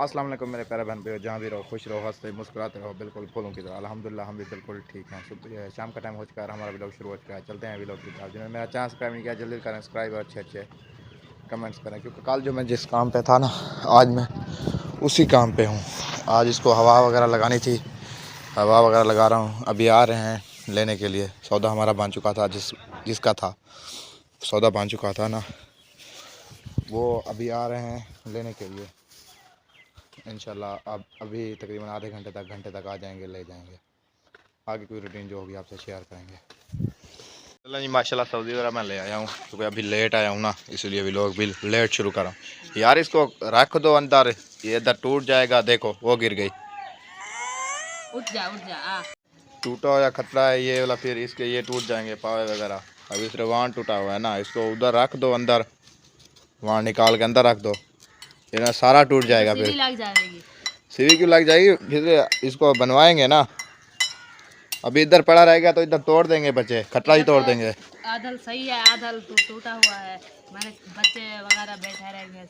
अस्सलाम वालेकुम मेरे प्यारे बहन भाइयों, जहाँ भी रहो खुश रहो, हंसते मुस्कुराते रहो, बिल्कुल फूलों की तरह। अल्हम्दुलिल्लाह हम भी बिल्कुल ठीक हैं। सुबह शाम का टाइम हो चुका है, हमारा व्लॉग शुरू हो चुका है। चलते हैं व्लॉग की तरफ। जिन्होंने मेरा चैनल सब्सक्राइब नहीं किया जल्दी करें सब्सक्राइब और अच्छे अच्छे कमेंट्स करें, क्योंकि कल जो मैं जिस काम पे था ना, आज मैं उसी काम पे हूँ। आज इसको हवा वगैरह लगानी थी, हवा वगैरह लगा रहा हूँ। अभी आ रहे हैं लेने के लिए। सौदा हमारा बन चुका था, जिसका था सौदा बन चुका था ना, वो अभी आ रहे हैं लेने के लिए। इंशाल्लाह अब अभी तकरीबन आधे घंटे तक आ जाएंगे, ले जाएंगे। आगे कोई रूटीन जो होगी आपसे शेयर करेंगे। चलो जी, माशाल्लाह सब्ज़ी वगैरह मैं ले आया हूँ, क्योंकि अभी लेट आया हूँ ना, इसलिए भी लोग भी लेट शुरू कर रहा हूँ। यार इसको रख दो अंदर, ये इधर टूट जाएगा। देखो वो गिर गई। उठ जा टूटा हुआ खतरा है ये वाला, फिर इसके ये टूट जाएंगे पावे वगैरह। अभी सिर्फ वान टूटा हुआ है ना, इसको उधर रख दो अंदर, वहाँ निकाल के अंदर रख दो, ये ना सारा टूट जाएगा। फिर लग जाएगी। सीढ़ी क्यों लग जाएगी? फिर इसको बनवाएंगे ना। अभी इधर पड़ा रहेगा तो इधर तोड़ देंगे बच्चे, खतरा ही तोड़ देंगे। आधल सही है, आधल टूटा हुआ है। मैंने बच्चे वगैरह बैठे रहेंगे,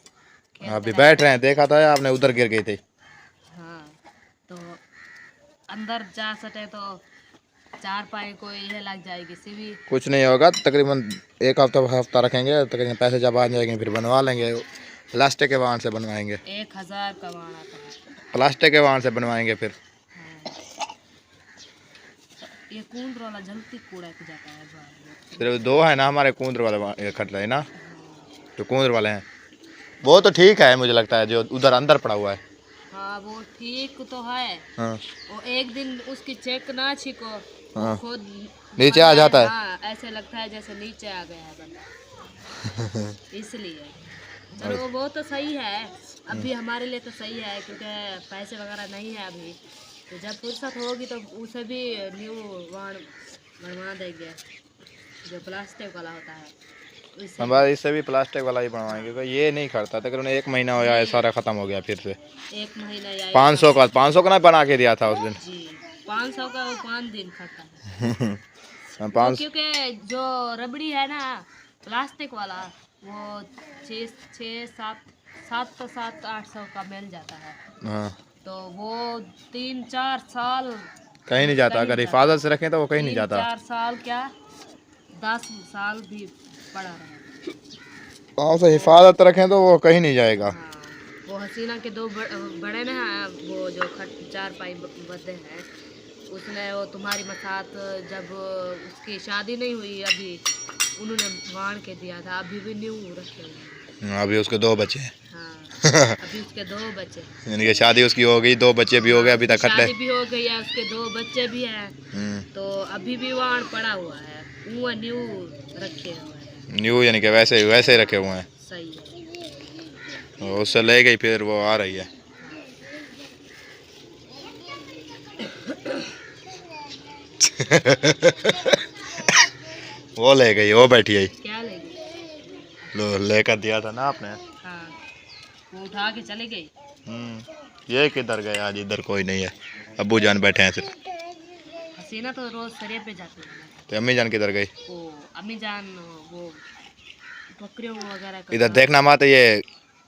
अभी बैठ रहे हैं, देखा था आपने, उधर गिर गई थी। हाँ, तो अंदर जा सके तो चार पाई को ये लग जाएगी सीवी। कुछ नहीं होगा, तकरीबन एक हफ्ता रखेंगे, तकरीबन पैसे जब आ जाएंगे फिर बनवा लेंगे। प्लास्टिक के वाहन से बनवाएंगे, 1000 का वाण आता है। प्लास्टिक के वाहन से बनवाएंगे फिर। हाँ। ये कूंद वाला जल्दी कूड़ा के जाता है। सिर्फ दो है ना हमारे कूंदर वाले खतरा है ना, जो कूंदर वाले हैं वो तो ठीक है, मुझे लगता है जो उधर अंदर पड़ा हुआ है। हाँ वो ठीक तो है। हाँ। वो एक दिन उसकी चेक ना छिको, हाँ। खुद नीचे आ जाता है। हाँ, ऐसे लगता है जैसे नीचे आ गया है बंदा। इसलिए चलो वो तो सही है, अभी हमारे लिए तो सही है, क्योंकि पैसे वगैरह नहीं है अभी। तो जब फुर्सत होगी तो उसे भी न्यू वाण बनवा देंगे, जो प्लास्टिक वाला होता है। हमारे इससे भी प्लास्टिक वाला ही बनवाएंगे, क्योंकि ये नहीं करता। तकरीबन 1 महीना हो गया है, सारा खत्म हो गया। फिर से 1 महीना या 500 का ना बना के दिया था उस दिन। जी 500 का वो 5 दिन खाता है। 5 क्योंकि जो रबड़ी है ना प्लास्टिक वाला, वो 700-800 का मिल जाता है। हाँ। तो वो 3-4 साल कहीं नहीं जाता, अगर हिफाजत से रखें तो वो कहीं नहीं जाता। 4 साल क्या 10 साल भी पड़ा रहा। पाँव से हिफाजत रखें तो वो कहीं नहीं जाएगा। हाँ, वो हसीना के 2 बड़े ना, वो जो 4 पाई बदे हैं, उसने वो तुम्हारी साथ जब उसकी शादी नहीं हुई अभी, उन्होंने वाण के दिया था। अभी भी न्यू रखे हुए हैं। अभी उसके 2 बच्चे हैं। हाँ, अभी उसके 2 बच्चे, यानी कि शादी उसकी हो गई, 2 बच्चे भी हो गए, अभी तक खटले। शादी भी हो गई है, उसके 2 बच्चे भी हैं। तो अभी भी वाण पड़ा हुआ है, वो न्यू रखे हुए हैं। न्यू यानी कि वैसे ही रखे हुए हैं। सही है। उससे ले गई, फिर वो आ रही है। वो ले गई, वो बैठी है। क्या ले गई? लो लेकर दिया था ना आपने। हाँ, वो उठा के चली गई। ये किधर गए? आज इधर कोई नहीं है, अब्बू जान बैठे हैं सिर्फ। हसीना तो रोज सरिया पे जाती है। तो अम्मी जान किधर गई? वो अम्मी जान वो बकरियों वगैरह इधर देखना मत, ये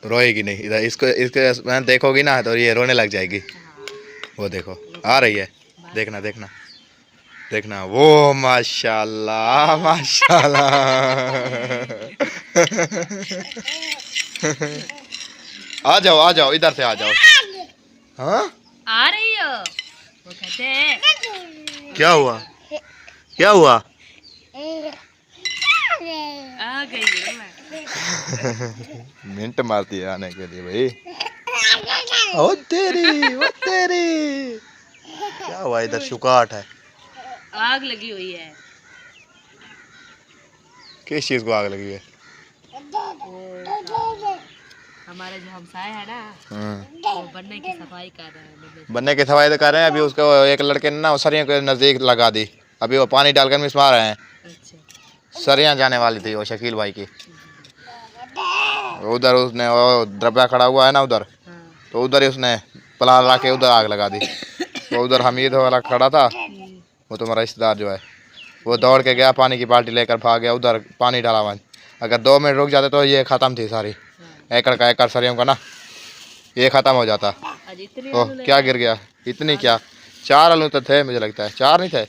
रोएगी नहीं। इधर इसको इसके देखोगी ना तो ये रोने लग जाएगी। हाँ, वो देखो आ रही है, देखना देखना देखना। वो माशाल्लाह माशाल्लाह। आ जाओ इधर से आ जाओ। हाँ आ रही हो? वो कहते हैं क्या हुआ, क्या हुआ? आ गई हूँ मैं। मिनट मारती है आने के लिए भाई। ओ तेरी क्या हुआ? इधर शुकाट है। आग लगी हुई है। किस चीज को आग लगी है? वो हमारे जो हमसाए है ना, वो बनने की सफाई कर रहे हैं। बनने की सफाई तो कर रहे हैं। अभी उसको एक लड़के ने ना सरियों के नज़दीक लगा दी, अभी वो पानी डालकर मिसवा रहे हैं। अच्छा। सरियाँ जाने वाली थी वो शकील भाई की। उधर उसने वो द्रव्या खड़ा हुआ है ना उधर, हाँ। तो उधर ही उसने प्लान ला के उधर आग लगा दी। तो उधर हमीद वाला खड़ा था, वो तुम्हारा रिश्तेदार जो है, वो दौड़ के गया, पानी की बाल्टी लेकर भाग गया, उधर पानी डाला हुआ। अगर 2 मिनट रुक जाते तो ये ख़त्म थी सारी, एकड़ का एकड़ सरियों का ना। ये ख़त्म हो जाता। आज इतनी ओह आलू ले क्या आए। गिर गया, इतनी क्या, 4 आलू तो थे मुझे लगता है, 4 नहीं थे,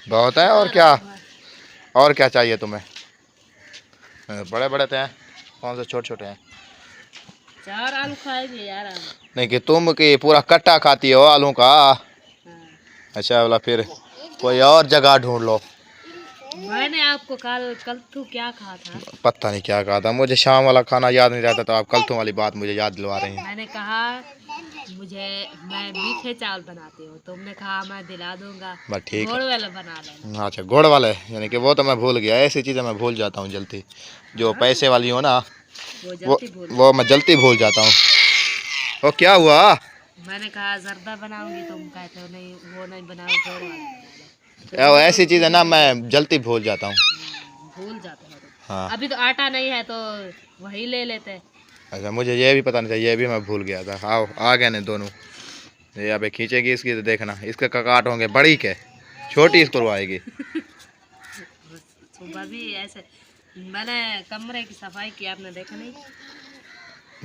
बहुत है। और क्या, और क्या चाहिए तुम्हें? बड़े बड़े थे, कौन से छोटे छोटे हैं? 4 आलू खाएंगे यार हम। नहीं कि तुम कि पूरा कट्टा खाती हो आलू का। हाँ। अच्छा बोला, फिर कोई और जगह ढूंढ लो। मैंने आपको कल तू क्या कहा था? पता नहीं क्या कहा था, मुझे शाम वाला खाना याद नहीं रहता, तो आप कल तुम वाली बात मुझे याद दिलवा रही हैं। मैंने कहा मैं मीठे चावल बनाती हूँ, तुमने कहा मैं दिला दूंगा। बस ठीक गुड़ है। वाला बना लेना। अच्छा गुड़ वाले, यानी कि वो तो मैं भूल गया, ऐसी चीज़ें मैं भूल जाता हूँ जल्दी, जो हाँ? पैसे वाली हो ना, वो वो जल्दी भूल वो मैं जल्दी भूल जाता हूँ। वो क्या हुआ? मैंने कहा जर्दा बनाऊंगी, तुम कहते हो नहीं वो नहीं बनाओ, गुड़ वाला बना लो। वो ऐसी चीज़ें ना मैं जल्दी भूल जाता हूँ। भूल जाते हो तुम। हाँ। अभी तो आटा नहीं है तो वही ले लेते। अच्छा मुझे ये भी पता नहीं था, ये भी मैं भूल गया था। आओ आ गए ने दोनों, ये अबे खींचेगी इसकी तो देखना, इसके ककाट होंगे बड़ी के, छोटी इसको आएगी। सुबह भी ऐसे मैंने कमरे की सफाई की, आपने देखा नहीं?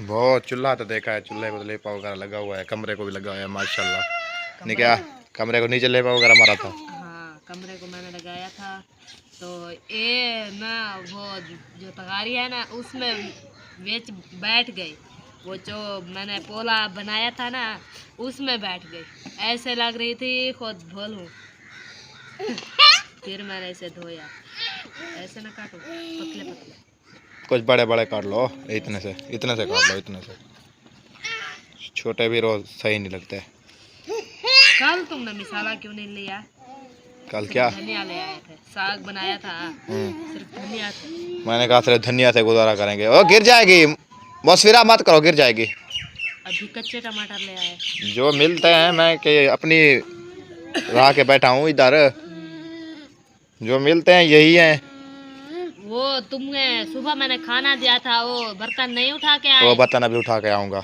बहुत चूल्हा तो देखा है, चूल्हे को तो लेपा वगैरह लगा हुआ है, कमरे को भी लगा हुआ है माशाल्लाह। नहीं कमरे क्या, कमरे को नीचे लेपा वगैरह मारा था? हाँ, कमरे को मैंने लगाया था। तो ये ना वो जो तगारी है ना उसमें बैठ गई। वो जो मैंने पोला बनाया था ना उसमें बैठ गई, ऐसे लग रही थी खुद भोलूं। फिर मैंने इसे धोया। ऐसे ना काटो, पतले पतले। कुछ बड़े बड़े काट लो, इतने से काट लो, इतने से। छोटे भी रोज सही नहीं लगते। कल तुमने मसाला क्यों नहीं लिया? कल सिर्फ क्या? धनिया ले आए थे, साग बनाया था, सिर्फ धनिया थे। मैंने कहा सिर्फ धनिया से गुजारा करेंगे। ओ गिर जाएगी, मौसफिरा मत करो, गिर जाएगी। अभी कच्चे टमाटर ले आए। जो मिलते हैं, मैं कि अपनी राह के बैठा हूँ इधर, जो मिलते हैं यही हैं। वो तुमने सुबह मैंने खाना दिया था, वो बर्तन नहीं उठा के आए? वो बर्तन अभी उठा के आऊँगा,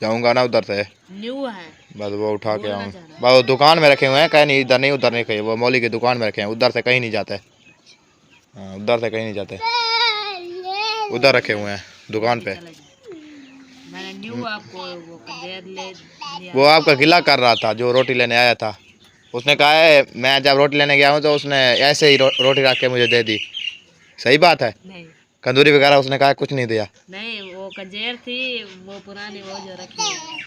जाऊँगा ना उधर से, न्यू है। बस वो उठा के बोलना आऊँ। चाह रहा है। बस वो दुकान में रखे हुए हैं, कहीं नहीं, इधर नहीं उधर नहीं, कहीं वो मौली की दुकान में रखे हैं, उधर से कहीं नहीं जाते। हाँ उधर से कहीं नहीं जाते, उधर रखे हुए हैं दुकान पे। चले जाओ। मैंने न्यू आपको वो कंजेर ले लिया। वो आपका गिला कर रहा था जो रोटी लेने आया था, उसने कहा है मैं जब रोटी लेने गया हूँ तो उसने ऐसे ही रोटी रख के मुझे दे दी। सही बात है? नहीं कंदूरी वगैरह उसने कहा कुछ नहीं दिया। नहीं, वो कंजेर थी, वो पुरानी वो जो रखी है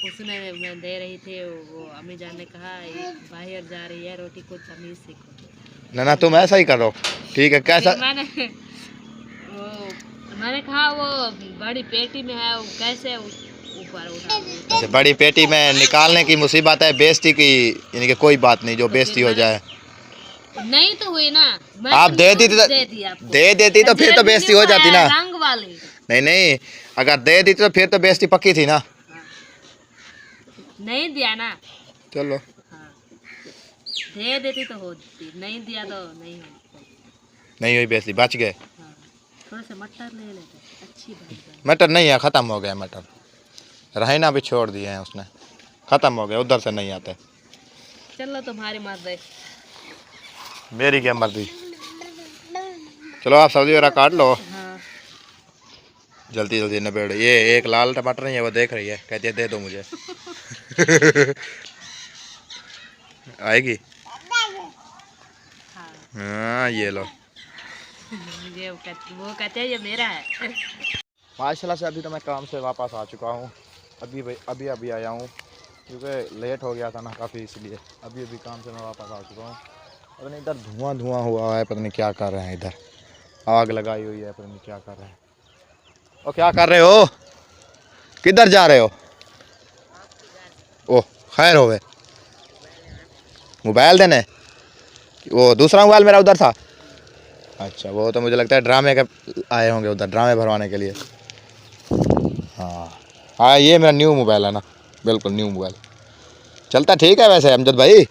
उसने मैं दे रही थी। वो अम्मी जान ने कहा ये बाहर जा रही है, रोटी कुछ तमीज सीखो। ना तुम ऐसा ही करो, ठीक है? कैसा? फिर मैंने कहा वो बड़ी पेटी में है, वो कैसे ऊपर उठा? अच्छा बड़ी पेटी में निकालने की मुसीबत है, बेइज्जती की यानी कि कोई बात नहीं, जो तो बेइज्जती हो जाए। नहीं तो हुई ना, मैं आप दे दी दे देती तो फिर तो बेइज्जती हो जाती ना। रंग वाली। नहीं नहीं, अगर दे दी तो फिर तो बेइज्जती पक्की थी ना। नहीं दिया ना। चलो हाँ, दे देती तो होती, नहीं दिया तो नहीं होती। नहीं हुई बेइज्जती, बच गए। हाँ, थोड़ा सा मटर ले लेते, अच्छी बात। मटर नहीं है, ख़त्म हो गया मटर, रहना भी छोड़ दिए हैं उसने, ख़त्म हो गया, उधर से नहीं आते। चलो तुम्हारी मर्जी। मेरी क्या मर्जी। चलो आप सब्जी वगैरह काट लो, हाँ। जल्दी जल्दी निबेड़। ये एक लाल टमाटर नहीं है, वो देख रही है, कहती है दे दो मुझे। आएगी। हाँ। हाँ ये लो। वो कहते हैं ये मेरा है। माशाल्लाह से अभी तो मैं काम से वापस आ चुका हूँ, अभी अभी आया हूँ क्योंकि लेट हो गया था ना काफ़ी, इसलिए अभी अभी काम से मैं वापस आ चुका हूँ। पता नहीं इधर धुआं हुआ है, पता नहीं क्या कर रहे हैं, इधर आग लगाई हुई है, पता नहीं क्या कर रहे हैं। और क्या कर रहे हो, किधर जा रहे हो? ओह खैर हो गए, मोबाइल देने? वो दूसरा मोबाइल मेरा उधर था। अच्छा वो तो मुझे लगता है ड्रामे के आए होंगे उधर, ड्रामे भरवाने के लिए। हाँ ये मेरा न्यू मोबाइल है ना, बिल्कुल न्यू मोबाइल, चलता ठीक है वैसे अमजद भाई,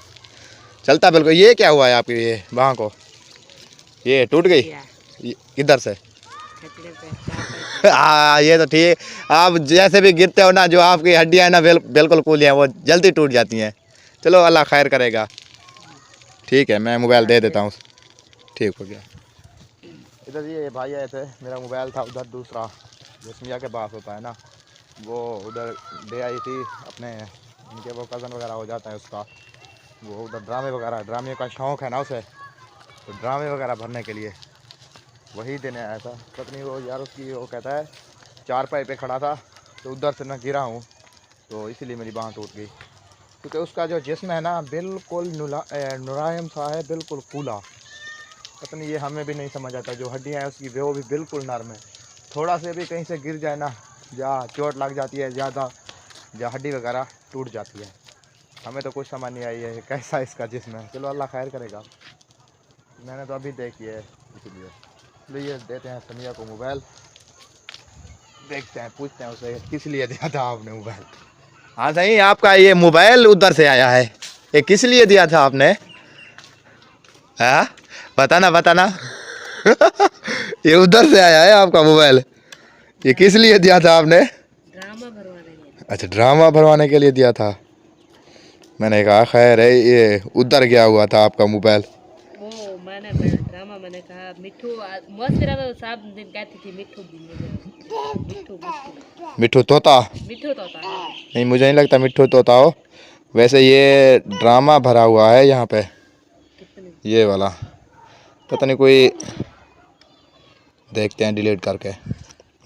चलता बिल्कुल। ये क्या हुआ है आपकी ये बाँह को, ये टूट गई किधर से? हाँ ये तो ठीक, आप जैसे भी गिरते हो ना, जो आपकी हड्डियाँ हैं ना बिल्कुल कूली हैं, वो जल्दी टूट जाती हैं। चलो अल्लाह खैर करेगा। ठीक है मैं मोबाइल दे देता हूँ, ठीक हो गया। इधर ये भाई आए थे, मेरा मोबाइल था उधर दूसरा जो सिमिया के पास होता है ना, वो उधर दे आई थी अपने, उनके वो कज़न वगैरह हो जाता है उसका, वो उधर ड्रामे का शौक़ है ना उसे, तो ड्रामे वगैरह भरने के लिए वही देने आया था। पत्नी वो यार उसकी वो कहता है चारपाई पे खड़ा था तो उधर से मैं गिरा हूँ, तो इसीलिए मेरी बाँह टूट गई। क्योंकि उसका जो जिस्म है ना बिल्कुल मुलायम सा है, बिल्कुल कूला। पता नहीं ये हमें भी नहीं समझ आता, जो हड्डियाँ हैं उसकी वो भी बिल्कुल नरम है। थोड़ा से भी कहीं से गिर जाए ना, या चोट लग जाती है ज़्यादा, या हड्डी वगैरह टूट जाती है। हमें तो कुछ समझ नहीं आई है कैसा इसका जिस्म है। चलो अल्लाह खैर करेगा। मैंने तो अभी देखी है, इसलिए देते हैं समिया को मोबाइल, देखते हैं पूछते हैं उसे किस लिए दिया था आपने मोबाइल। हाँ सही, आपका ये मोबाइल उधर से आया है, ये किस लिए दिया था आपने? हाँ बताना ये उधर से आया है आपका मोबाइल, ये किस लिए दिया था आपने? ड्रामा भरवाने के लिए। अच्छा ड्रामा भरवाने के लिए दिया था। मैंने कहा खैर है, ये उधर गया हुआ था आपका मोबाइल। वो मैंने ड्रामा मैंने कहा मिठू मस्त रहा तो साहब दिन कहती थी मिठू मिठू तोता मिठू तोता हाँ। नहीं, मुझे नहीं लगता मिठू तोता हो। वैसे ये ड्रामा भरा हुआ है यहाँ पे, ये वाला पता नहीं कोई, देखते हैं डिलीट करके।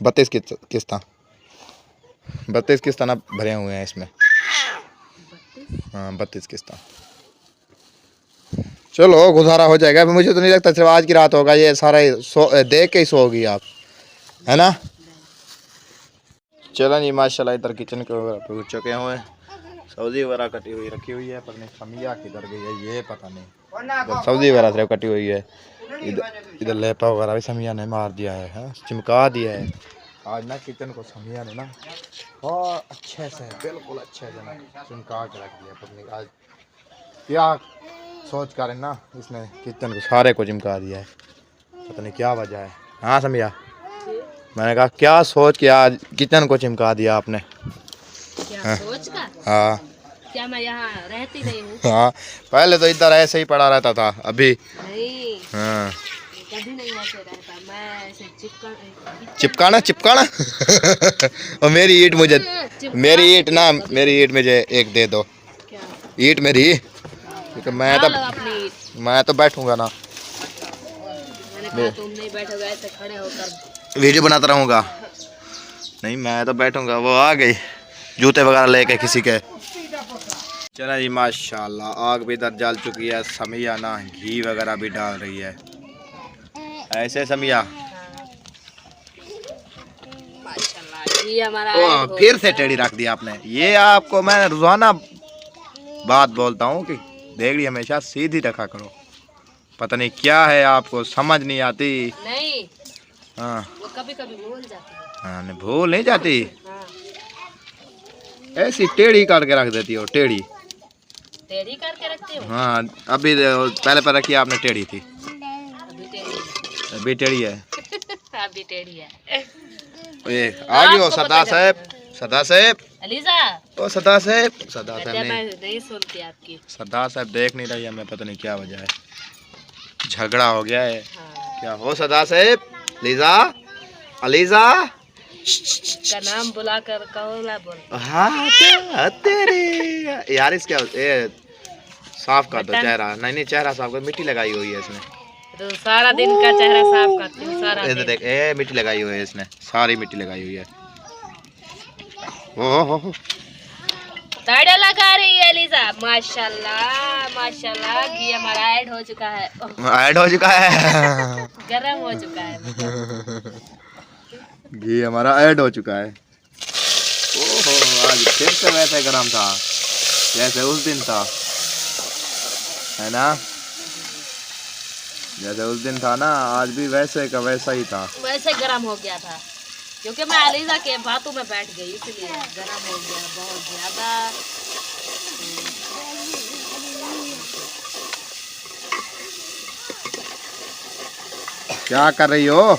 32 किस्ता 32 किस्ता ना भरे हुए हैं इसमें। हाँ 32 किस्ता। चलो गुजारा हो जाएगा। मुझे तो नहीं लगता सिर्फ आज की रात होगा, ये सारा देख के ही सोओगी आप, है ना? चलो जी माशाल्लाह इधर किचन के वगैरह पहुँच चुके हुए हैं। सब्जी वगैरह कटी हुई रखी हुई है, पर नहीं समिया किधर गई है ये पता नहीं। इधर सब्जी वगैरह सिर्फ कटी हुई है, इधर लेपा वगैरह भी समिया ने मार दिया है, चिमका दिया है। आज ना किचन को समिया ने ना बहुत अच्छे से, बिल्कुल अच्छे से ना चिमका के रख दिया। पता नहीं आज क्या सोच कर ना इसने किचन को सारे को चिमका दिया है, पता नहीं क्या वजह है। हाँ समिया, मैंने कहा क्या सोच के आज किचन को चिमका दिया आपने? क्या सोच कर? हाँ क्या मैं यहाँ रहती नहीं हूँ? हाँ पहले तो इधर ऐसे ही पड़ा रहता था, अभी नहीं हाँ कभी नहीं ऐसे रहता, मैं ऐसे चिपकाना और मेरी ईंट मुझे, मेरी ईंट मुझे एक दे दो। क्या? ईंट मेरी, क्योंकि मैं तो बैठूंगा ना, मैंने कहा तुम नहीं बैठोगे ऐसे खड़े होकर वीडियो बनाता रहूंगा। नहीं मैं तो बैठूंगा। वो आ गई जूते वगैरह लेके किसी के। चला जी माशाल्लाह, आग भी इधर जल चुकी है। समिया ना घी वगैरह भी डाल रही है, ऐसे समिया। माशाल्लाह ये हमारा फिर से टेढ़ी रख दिया आपने। ये आपको मैं रोजाना बात बोलता हूँ कि देगड़ी हमेशा सीधी रखा करो, पता नहीं क्या है आपको समझ नहीं आती। नहीं हाँ वो कभी कभी भूल जाती है। हाँ नहीं भूल नहीं जाती, हाँ। ऐसी टेढ़ी करके रख देती हो, टेढ़ी करके रखती हो। हाँ अभी पहले पर रखी आपने टेढ़ी थी, अभी अभी टेढ़ी टेढ़ी है। अभी टेढ़ी है। ये आ गई हो सरदार साहब, सरदार साहब, अलीजा ओ सरदार साहब, सरदार साहब मैं नहीं सुनती आपकी। सरदार साहब देख नहीं रही है, मैं पता नहीं क्या वजह है, झगड़ा हो गया है। हाँ। क्या हो सरदार साहब? लीजा, अलीजा का नाम बुलाकर कहोला बोल। हाँ तेरे यार, इसका ये साफ कर दो चेहरा। नहीं चेहरा साफ कर, मिट्टी लगाई हुई है इसने, तो सारा दिन का चेहरा साफ करती हूँ सारा दिन। देख मिट्टी लगाई हुई है इसने, सारी मिट्टी लगाई हुई है। ओहो ताड़ा लगा रही है लीजा। माशाल्लाह माशाल्लाह घी हमारा ऐड हो चुका है। ऐड हो चुका है, गरम हो चुका है। घी हमारा ऐड हो चुका है। ओहो आज फिर से वैसे गरम था जैसे उस दिन था, है ना? जैसे उस दिन था ना, आज भी वैसे का वैसा ही था। वैसे गरम हो गया था क्योंकि मैं अलीजा के बातों में बैठ गई, इसलिए गरम हो गया बहुत ज्यादा। क्या कर रही हो?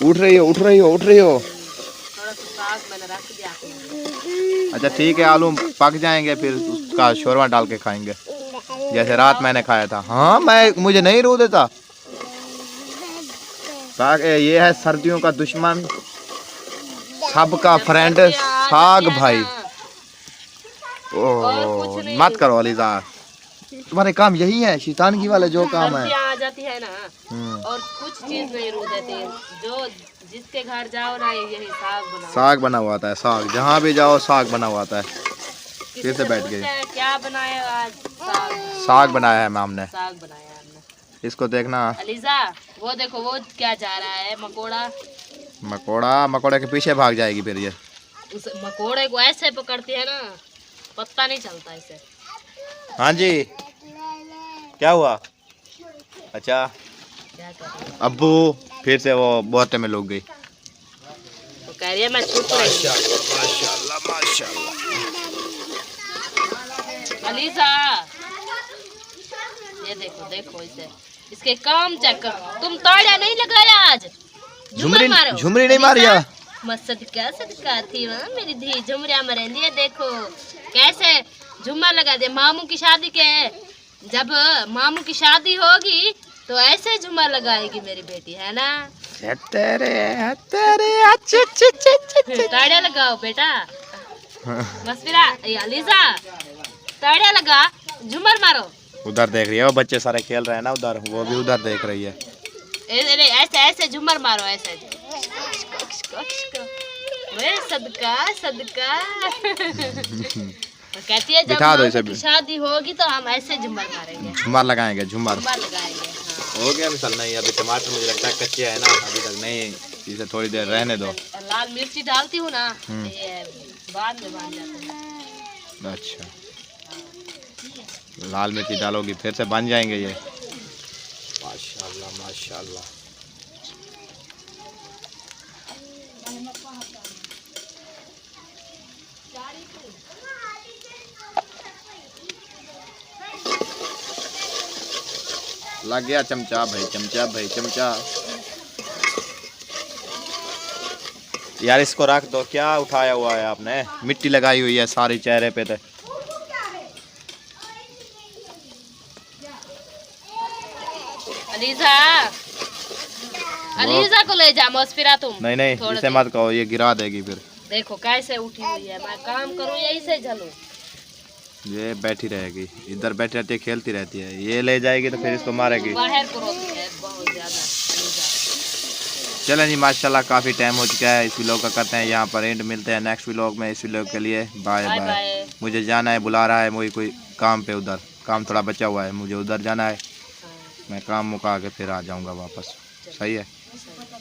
उठ रही हो, उठ रही हो, उठ रही हो? थोड़ा सा साग मैंने रख दिया। अच्छा ठीक है, आलू पक जाएंगे फिर उसका शोरवा डाल के खाएंगे, जैसे रात मैंने खाया था। हाँ मुझे नहीं रो देता। साग ये है सर्दियों का दुश्मन, सबका फ्रेंड, साग जाती है भाई। ना। और ओह कुछ नहीं। मत करो अलीजा, तुम्हारे काम यही है शैतानगी वाले जो काम है। सर्दियाँ आ जाती है ना, हम्म, और कुछ चीज नहीं रू देते। जो जिसके घर जाओ ना, यही साग बनाओ। साग बना हुआ आता है, साग जहाँ भी जाओ साग बना हुआ आता है। किसी फिर से बैठ पूछते गए। हैं क्या बनाया आज? साग। साग बनाया है मैम ने, साग बनाया है हमने। इसको देखना। अलीजा, वो देखो वो क्या जा रहा है, मकोड़ा। मकोड़ा, मकोड़े के पीछे भाग जाएगी फिर ये। उस मकोड़े को ऐसे पकड़ती है ना, पता नहीं चलता इसे। हाँ जी, क्या हुआ? अच्छा क्या कर रही है? अब्बू फिर से वो बोहते में लोग गई। वो कह रही है मैं छुप रही हूँ। माशाल्लाह माशाल्लाह। अलीजा, ये देखो देखो इसे, इसके काम चेक करो। तुम ताड़िया नहीं लगाया आज? झुमरी मारो। झुमरी नहीं मारी है? सदका सदका थी वहाँ मेरी धी झुमरिया मरेंदी है। देखो कैसे झुमर लगा दे। मामू की शादी के, जब मामू की शादी होगी तो ऐसे झुमर लगाएगी मेरी बेटी, है ना? तेरे तेरे ताड़िया लगाओ बेटा। बस फिर अलीजा, ताड़िया लगा, झुमर मारो। उधर देख रही है, वो बच्चे सारे खेल रहे हैं ना उधर, वो भी उधर देख रही है। ऐसे ऐसे झुमर मारो ऐसे। वे सदका सदका। कहती है जब बिठा दो मामू इसे की भी। शादी होगी तो हम ऐसे झुमर मारेंगे। झुमर लगाएंगे, झुमर। झुमर लगाएंगे, हाँ। हो गया मिसल नहीं, अभी टमाटर मुझे लगता है कच्चे है ना, अभी तक नहीं, इसे थोड़ी देर रहने दो। लाल मिर्ची डालती हूँ ना, ये बाद में बन जाते हैं। अच्छा, लाल मिर्ची डालोगी फिर से बन जाएंगे ये। माशाल्लाह माशाल्लाह। लग गया चमचा भाई, चमचा भाई, चमचा। यार इसको रख दो, क्या उठाया हुआ है आपने? मिट्टी लगाई हुई है सारी चेहरे पे तो। अलीजा, अलीजा को ले जा मौसफिरा तुम। नहीं नहीं, थोड़ा इसे देर। मत कहो, ये गिरा देगी फिर। देखो कैसे उठी हुई है। मैं काम करूँ यही से झलूं? ये बैठी रहेगी, इधर बैठी रहती है, खेलती रहती है। ये ले जाएगी तो फिर इसको मारेगी। बाहर को रोती है बहुत ज्यादा अलीजा। चलें जी, माशाल्लाह काफ़ी टाइम हो चुका है, इस व्लॉग का करते हैं यहाँ पर एंड। मिलते हैं नेक्स्ट व्लॉग में। इस व्लॉग के लिए बाय बाय बाय। बाय। मुझे जाना है, बुला रहा है मुझे कोई काम पे, उधर काम थोड़ा बचा हुआ है, मुझे उधर जाना है। मैं काम मुका के फिर आ जाऊँगा वापस। सही है। हाँ।